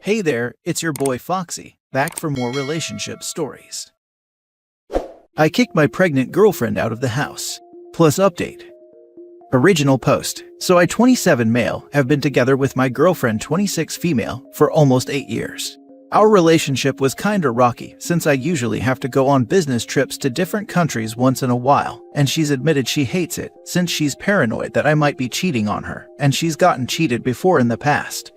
Hey there, it's your boy Foxy, back for more relationship stories. I kicked my pregnant girlfriend out of the house. Plus update. Original post. So I 27 male have been together with my girlfriend 26 female for almost 8 years. Our relationship was kinda rocky since I usually have to go on business trips to different countries once in a while, and she's admitted she hates it since she's paranoid that I might be cheating on her, and she's gotten cheated before in the past.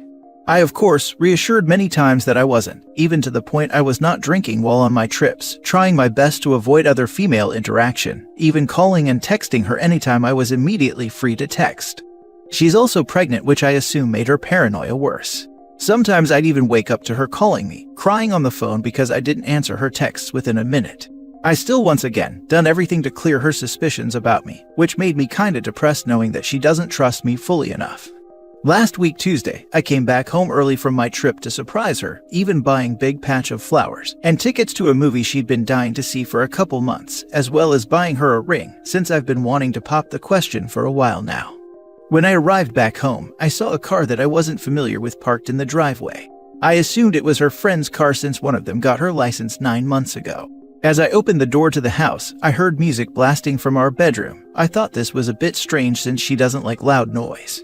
I of course reassured many times that I wasn't, even to the point I was not drinking while on my trips, trying my best to avoid other female interaction, even calling and texting her anytime I was immediately free to text. She's also pregnant, which I assume made her paranoia worse. Sometimes I'd even wake up to her calling me, crying on the phone because I didn't answer her texts within a minute. I still once again done everything to clear her suspicions about me, which made me kinda depressed knowing that she doesn't trust me fully enough. Last week Tuesday, I came back home early from my trip to surprise her, even buying big patch of flowers and tickets to a movie she'd been dying to see for a couple months, as well as buying her a ring since I've been wanting to pop the question for a while now. When I arrived back home, I saw a car that I wasn't familiar with parked in the driveway. I assumed it was her friend's car since one of them got her license 9 months ago. As I opened the door to the house, I heard music blasting from our bedroom. I thought this was a bit strange since she doesn't like loud noise.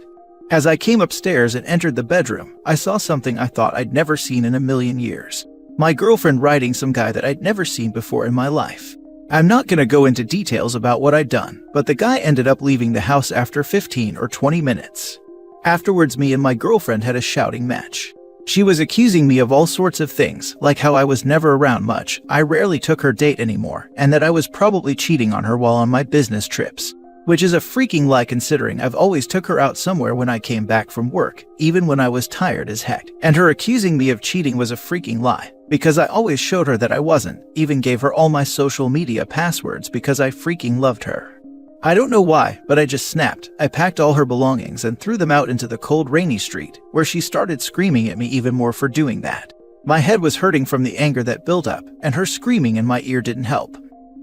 As I came upstairs and entered the bedroom, I saw something I thought I'd never seen in a million years. My girlfriend riding some guy that I'd never seen before in my life. I'm not gonna go into details about what I'd done, but the guy ended up leaving the house after 15 or 20 minutes. Afterwards, me and my girlfriend had a shouting match. She was accusing me of all sorts of things, like how I was never around much, I rarely took her date anymore, and that I was probably cheating on her while on my business trips. Which is a freaking lie considering I've always took her out somewhere when I came back from work, even when I was tired as heck. And her accusing me of cheating was a freaking lie, because I always showed her that I wasn't, even gave her all my social media passwords because I freaking loved her. I don't know why, but I just snapped. I packed all her belongings and threw them out into the cold rainy street, where she started screaming at me even more for doing that. My head was hurting from the anger that built up, and her screaming in my ear didn't help.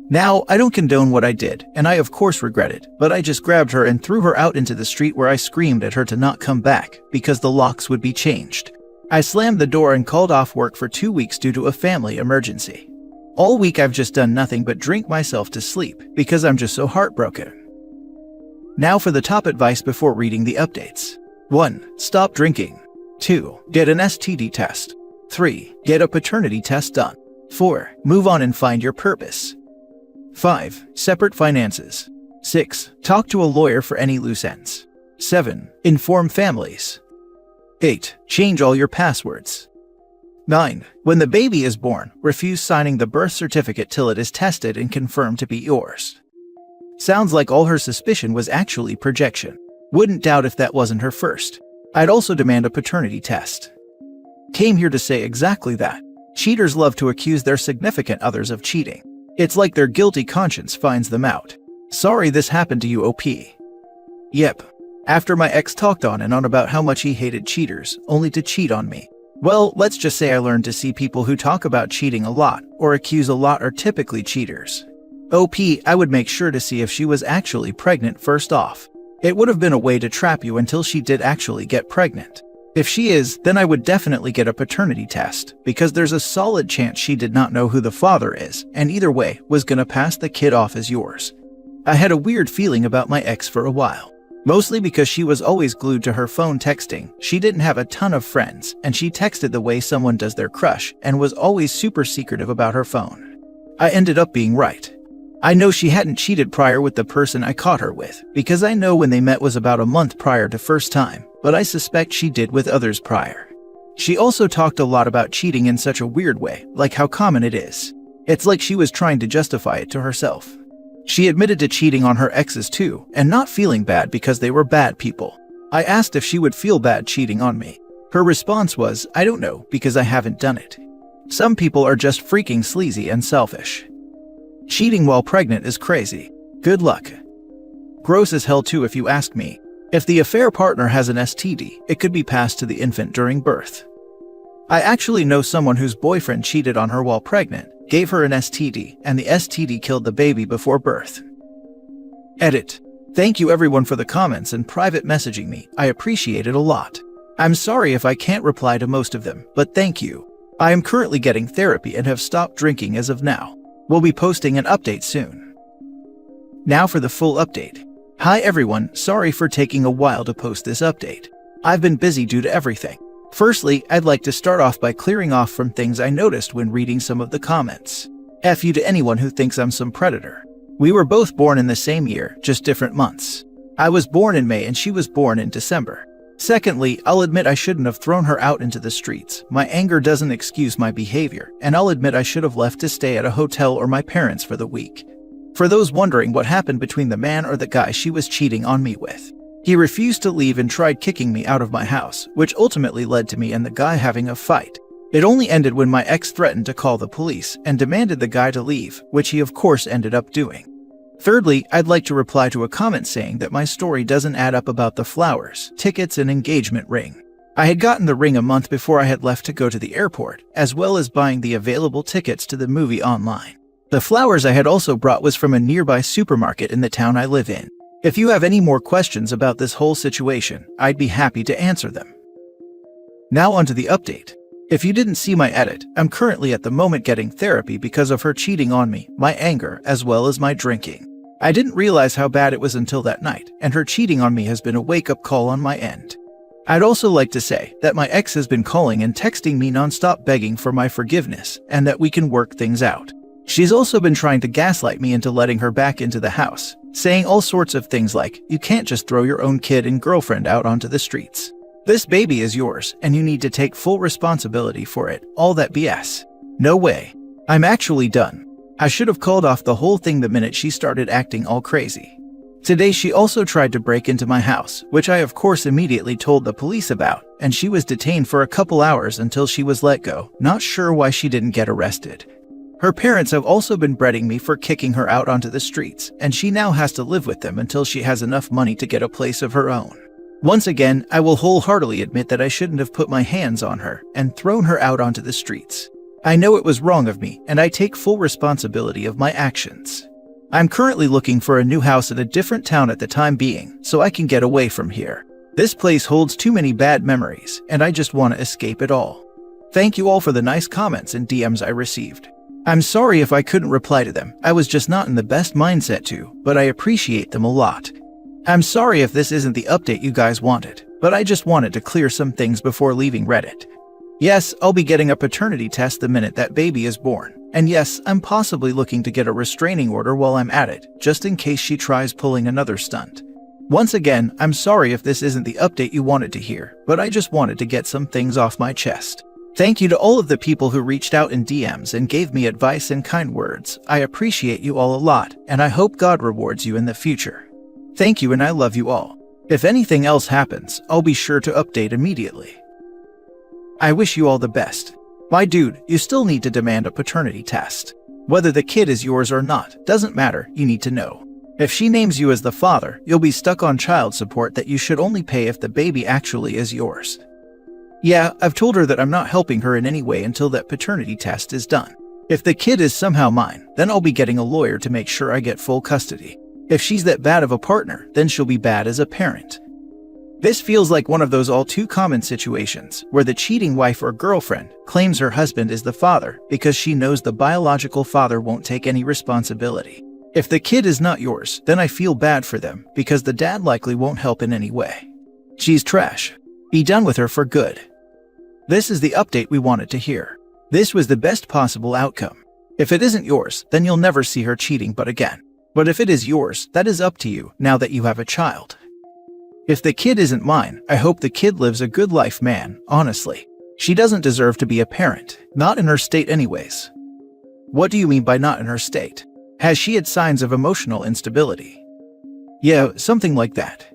Now, I don't condone what I did, and I of course regret it, but I just grabbed her and threw her out into the street where I screamed at her to not come back, because the locks would be changed. I slammed the door and called off work for 2 weeks due to a family emergency. All week I've just done nothing but drink myself to sleep, because I'm just so heartbroken. Now for the top advice before reading the updates. 1. Stop drinking. 2. Get an STD test. 3. Get a paternity test done. 4. Move on and find your purpose. 5. Separate finances. 6. Talk to a lawyer for any loose ends. 7. Inform families. 8. Change all your passwords. 9. When the baby is born, refuse signing the birth certificate till it is tested and confirmed to be yours. Sounds like all her suspicion was actually projection. Wouldn't doubt if that wasn't her first. I'd also demand a paternity test. Came here to say exactly that. Cheaters love to accuse their significant others of cheating. It's like their guilty conscience finds them out. Sorry this happened to you, OP. Yep. After my ex talked on and on about how much he hated cheaters, only to cheat on me. Well, let's just say I learned to see people who talk about cheating a lot, or accuse a lot, are typically cheaters. OP, I would make sure to see if she was actually pregnant first off. It would have been a way to trap you until she did actually get pregnant. If she is, then I would definitely get a paternity test, because there's a solid chance she did not know who the father is, and either way, was gonna pass the kid off as yours. I had a weird feeling about my ex for a while. Mostly because she was always glued to her phone texting, she didn't have a ton of friends, and she texted the way someone does their crush, and was always super secretive about her phone. I ended up being right. I know she hadn't cheated prior with the person I caught her with, because I know when they met was about a month prior to first time, but I suspect she did with others prior. She also talked a lot about cheating in such a weird way, like how common it is. It's like she was trying to justify it to herself. She admitted to cheating on her exes too, and not feeling bad because they were bad people. I asked if she would feel bad cheating on me. Her response was, I don't know, because I haven't done it. Some people are just freaking sleazy and selfish. Cheating while pregnant is crazy. Good luck. Gross as hell too if you ask me. If the affair partner has an STD, it could be passed to the infant during birth. I actually know someone whose boyfriend cheated on her while pregnant, gave her an STD, and the STD killed the baby before birth. Edit. Thank you everyone for the comments and private messaging me, I appreciate it a lot. I'm sorry if I can't reply to most of them, but thank you. I am currently getting therapy and have stopped drinking as of now. We'll be posting an update soon. Now for the full update. Hi everyone, sorry for taking a while to post this update. I've been busy due to everything. Firstly, I'd like to start off by clearing off from things I noticed when reading some of the comments. F you to anyone who thinks I'm some predator. We were both born in the same year, just different months. I was born in May and she was born in December. Secondly, I'll admit I shouldn't have thrown her out into the streets. My anger doesn't excuse my behavior, and I'll admit I should have left to stay at a hotel or my parents for the week. For those wondering what happened between the man or the guy she was cheating on me with, he refused to leave and tried kicking me out of my house, which ultimately led to me and the guy having a fight. It only ended when my ex threatened to call the police and demanded the guy to leave, which he of course ended up doing. Thirdly, I'd like to reply to a comment saying that my story doesn't add up about the flowers, tickets, and engagement ring. I had gotten the ring a month before I had left to go to the airport, as well as buying the available tickets to the movie online. The flowers I had also brought was from a nearby supermarket in the town I live in. If you have any more questions about this whole situation, I'd be happy to answer them. Now onto the update. If you didn't see my edit, I'm currently at the moment getting therapy because of her cheating on me, my anger, as well as my drinking. I didn't realize how bad it was until that night, and her cheating on me has been a wake-up call on my end. I'd also like to say that my ex has been calling and texting me nonstop begging for my forgiveness and that we can work things out. She's also been trying to gaslight me into letting her back into the house, saying all sorts of things like, you can't just throw your own kid and girlfriend out onto the streets. This baby is yours, and you need to take full responsibility for it, all that BS. No way. I'm actually done. I should have called off the whole thing the minute she started acting all crazy. Today she also tried to break into my house, which I of course immediately told the police about, and she was detained for a couple hours until she was let go, not sure why she didn't get arrested. Her parents have also been breading me for kicking her out onto the streets, and she now has to live with them until she has enough money to get a place of her own. Once again, I will wholeheartedly admit that I shouldn't have put my hands on her and thrown her out onto the streets. I know it was wrong of me, and I take full responsibility of my actions. I'm currently looking for a new house in a different town at the time being, so I can get away from here. This place holds too many bad memories, and I just want to escape it all. Thank you all for the nice comments and DMs I received. I'm sorry if I couldn't reply to them, I was just not in the best mindset to, but I appreciate them a lot. I'm sorry if this isn't the update you guys wanted, but I just wanted to clear some things before leaving Reddit. Yes, I'll be getting a paternity test the minute that baby is born, and yes, I'm possibly looking to get a restraining order while I'm at it, just in case she tries pulling another stunt. Once again, I'm sorry if this isn't the update you wanted to hear, but I just wanted to get some things off my chest. Thank you to all of the people who reached out in DMs and gave me advice and kind words. I appreciate you all a lot, and I hope God rewards you in the future. Thank you and I love you all. If anything else happens, I'll be sure to update immediately. I wish you all the best. My dude, you still need to demand a paternity test. Whether the kid is yours or not, doesn't matter, you need to know. If she names you as the father, you'll be stuck on child support that you should only pay if the baby actually is yours. Yeah, I've told her that I'm not helping her in any way until that paternity test is done. If the kid is somehow mine, then I'll be getting a lawyer to make sure I get full custody. If she's that bad of a partner, then she'll be bad as a parent. This feels like one of those all too common situations where the cheating wife or girlfriend claims her husband is the father because she knows the biological father won't take any responsibility. If the kid is not yours, then I feel bad for them because the dad likely won't help in any way. She's trash. Be done with her for good. This is the update we wanted to hear. This was the best possible outcome. If it isn't yours, then you'll never see her cheating but again. But if it is yours, that is up to you now that you have a child. If the kid isn't mine, I hope the kid lives a good life, man, honestly. She doesn't deserve to be a parent, not in her state anyways. What do you mean by not in her state? Has she had signs of emotional instability? Yeah, something like that.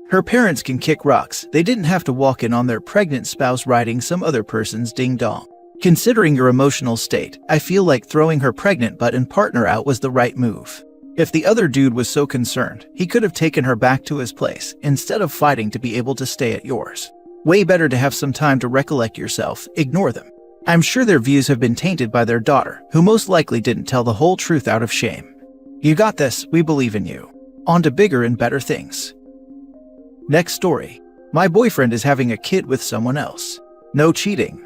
Her parents can kick rocks, they didn't have to walk in on their pregnant spouse riding some other person's ding-dong. Considering your emotional state, I feel like throwing her pregnant butt and partner out was the right move. If the other dude was so concerned, he could have taken her back to his place instead of fighting to be able to stay at yours. Way better to have some time to recollect yourself, ignore them. I'm sure their views have been tainted by their daughter, who most likely didn't tell the whole truth out of shame. You got this, we believe in you. On to bigger and better things. Next story. My boyfriend is having a kid with someone else. No cheating.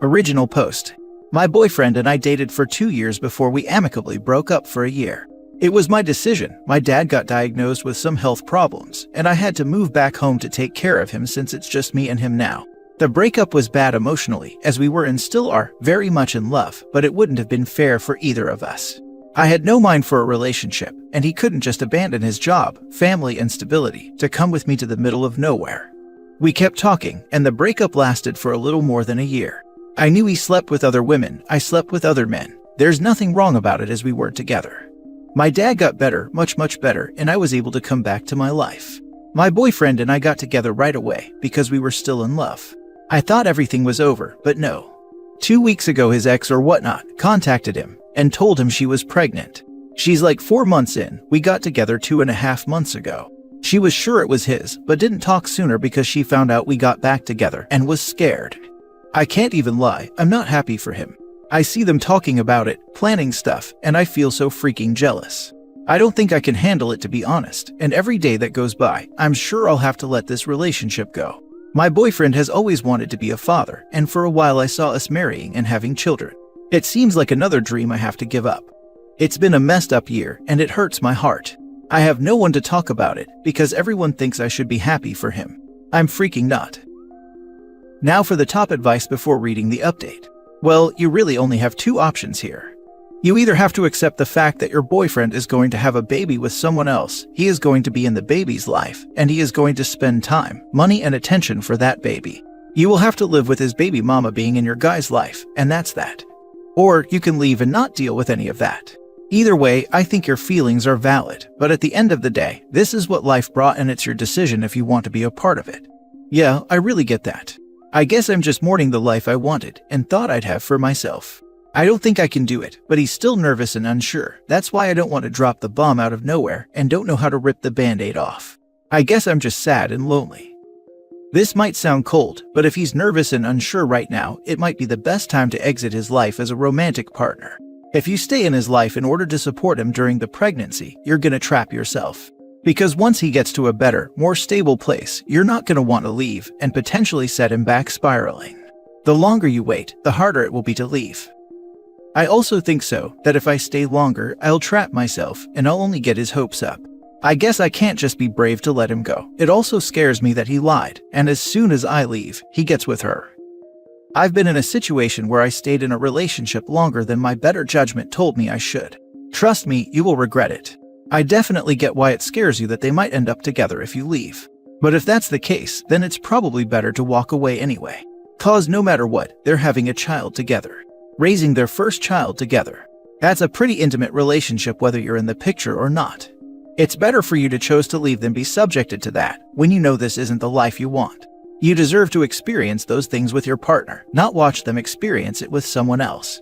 Original post. My boyfriend and I dated for 2 years before we amicably broke up for a year. It was my decision. My dad got diagnosed with some health problems, and I had to move back home to take care of him since it's just me and him now. The breakup was bad emotionally, as we were and still are very much in love, but it wouldn't have been fair for either of us. I had no mind for a relationship, and he couldn't just abandon his job, family, and stability to come with me to the middle of nowhere. We kept talking, and the breakup lasted for a little more than a year. I knew he slept with other women, I slept with other men. There's nothing wrong about it as we were together. My dad got better, much better, and I was able to come back to my life. My boyfriend and I got together right away because we were still in love. I thought everything was over, but no. 2 weeks ago his ex or whatnot contacted him and told him she was pregnant. She's like 4 months in. We got together 2.5 months ago. She was sure it was his, but didn't talk sooner because she found out we got back together and was scared. I can't even lie, I'm not happy for him. I see them talking about it, planning stuff, and I feel so freaking jealous. I don't think I can handle it, to be honest, and every day that goes by, I'm sure I'll have to let this relationship go. My boyfriend has always wanted to be a father, and for a while I saw us marrying and having children. It seems like another dream I have to give up. It's been a messed up year, and it hurts my heart. I have no one to talk about it, because everyone thinks I should be happy for him. I'm freaking not. Now for the top advice before reading the update. Well, you really only have 2 options here. You either have to accept the fact that your boyfriend is going to have a baby with someone else, he is going to be in the baby's life, and he is going to spend time, money, and attention for that baby. You will have to live with his baby mama being in your guy's life, and that's that. Or you can leave and not deal with any of that. Either way, I think your feelings are valid, but at the end of the day, this is what life brought and it's your decision if you want to be a part of it. Yeah, I really get that. I guess I'm just mourning the life I wanted and thought I'd have for myself. I don't think I can do it, but he's still nervous and unsure. That's why I don't want to drop the bomb out of nowhere and don't know how to rip the band-aid off. I guess I'm just sad and lonely. This might sound cold, but if he's nervous and unsure right now, it might be the best time to exit his life as a romantic partner. If you stay in his life in order to support him during the pregnancy, you're gonna trap yourself. Because once he gets to a better, more stable place, you're not gonna want to leave and potentially set him back spiraling. The longer you wait, the harder it will be to leave. I also think that if I stay longer, I'll trap myself and I'll only get his hopes up. I guess I can't just be brave to let him go. It also scares me that he lied, and as soon as I leave, he gets with her. I've been in a situation where I stayed in a relationship longer than my better judgment told me I should. Trust me, you will regret it. I definitely get why it scares you that they might end up together if you leave. But if that's the case, then it's probably better to walk away anyway. Cause no matter what, they're having a child together. Raising their first child together. That's a pretty intimate relationship whether you're in the picture or not. It's better for you to choose to leave than be subjected to that when you know this isn't the life you want. You deserve to experience those things with your partner, not watch them experience it with someone else.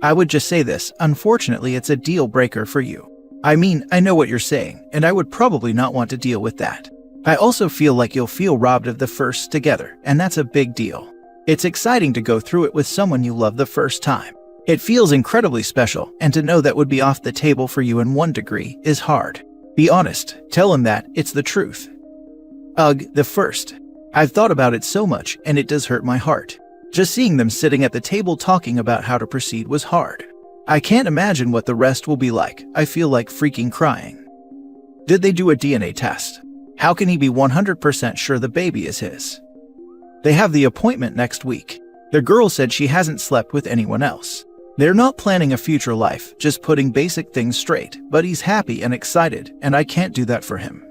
I would just say this, unfortunately it's a deal breaker for you. I mean, I know what you're saying, and I would probably not want to deal with that. I also feel like you'll feel robbed of the firsts together, and that's a big deal. It's exciting to go through it with someone you love the first time. It feels incredibly special, and to know that would be off the table for you in one degree is hard. Be honest, tell him that, it's the truth. Ugh, the first. I've thought about it so much, and it does hurt my heart. Just seeing them sitting at the table talking about how to proceed was hard. I can't imagine what the rest will be like. I feel like freaking crying. Did they do a DNA test? How can he be 100% sure the baby is his? They have the appointment next week. The girl said she hasn't slept with anyone else. They're not planning a future life, just putting basic things straight, but he's happy and excited, and I can't do that for him.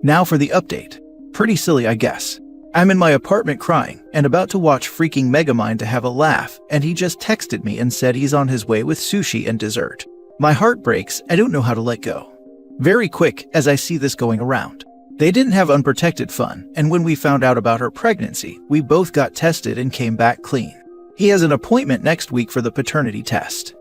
Now for the update. Pretty silly, I guess. I'm in my apartment crying and about to watch freaking Megamind to have a laugh, and he just texted me and said he's on his way with sushi and dessert. My heart breaks, I don't know how to let go. Very quick as I see this going around. They didn't have unprotected fun, and when we found out about her pregnancy, we both got tested and came back clean. He has an appointment next week for the paternity test.